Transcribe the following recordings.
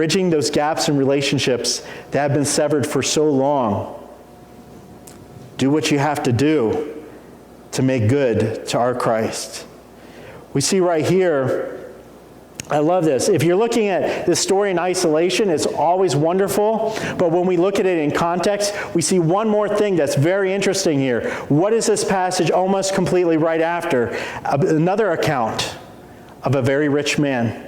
bridging those gaps in relationships that have been severed for so long. Do what you have to do to make good to our Christ. We see right here, I love this. If you're looking at this story in isolation, it's always wonderful. But when we look at it in context, we see one more thing that's very interesting here. What is this passage almost completely right after? Another account of a very rich man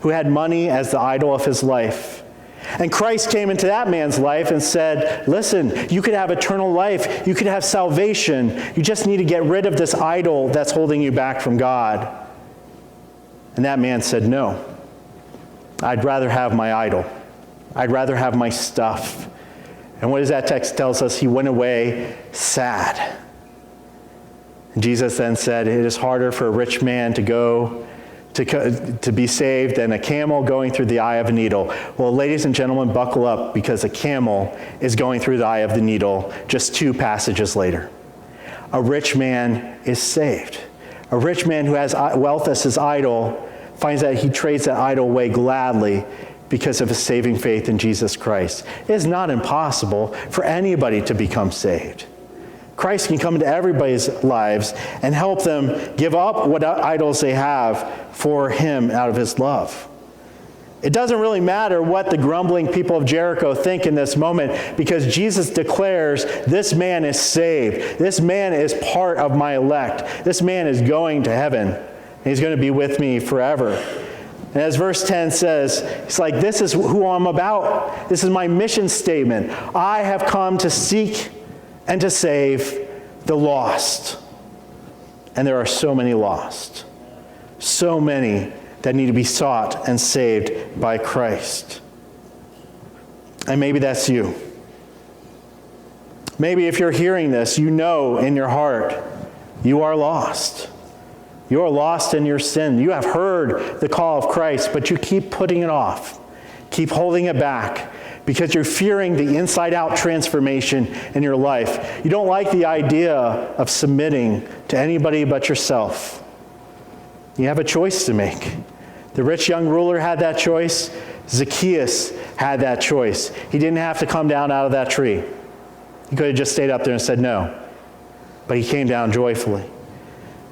who had money as the idol of his life. And Christ came into that man's life and said, listen, you could have eternal life. You could have salvation. You just need to get rid of this idol that's holding you back from God. And that man said, no, I'd rather have my idol. I'd rather have my stuff. And what does that text tells us? He went away sad. And Jesus then said, it is harder for a rich man to be saved than a camel going through the eye of a needle. Well, ladies and gentlemen, buckle up, because a camel is going through the eye of the needle just 2 passages later. A rich man is saved. A rich man who has wealth as his idol finds that he trades that idol away gladly because of his saving faith in Jesus Christ. It is not impossible for anybody to become saved. Christ can come into everybody's lives and help them give up what idols they have for him out of his love. It doesn't really matter what the grumbling people of Jericho think in this moment, because Jesus declares, this man is saved. This man is part of my elect. This man is going to heaven. And he's going to be with me forever. And as verse 10 says, it's like, this is who I'm about. This is my mission statement. I have come to seek and to save the lost. And there are so many lost. So many that need to be sought and saved by Christ. And maybe that's you. Maybe if you're hearing this, you know in your heart, you are lost. You are lost in your sin. You have heard the call of Christ, but you keep putting it off. Keep holding it back because you're fearing the inside-out transformation in your life. You don't like the idea of submitting to anybody but yourself. You have a choice to make. The rich young ruler had that choice. Zacchaeus had that choice. He didn't have to come down out of that tree. He could have just stayed up there and said no. But he came down joyfully.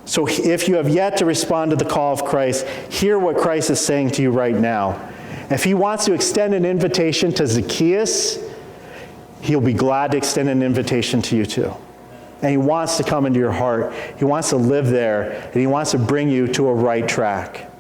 So if you have yet to respond to the call of Christ, hear what Christ is saying to you right now. If he wants to extend an invitation to Zacchaeus, he'll be glad to extend an invitation to you too. And he wants to come into your heart. He wants to live there, and he wants to bring you to a right track.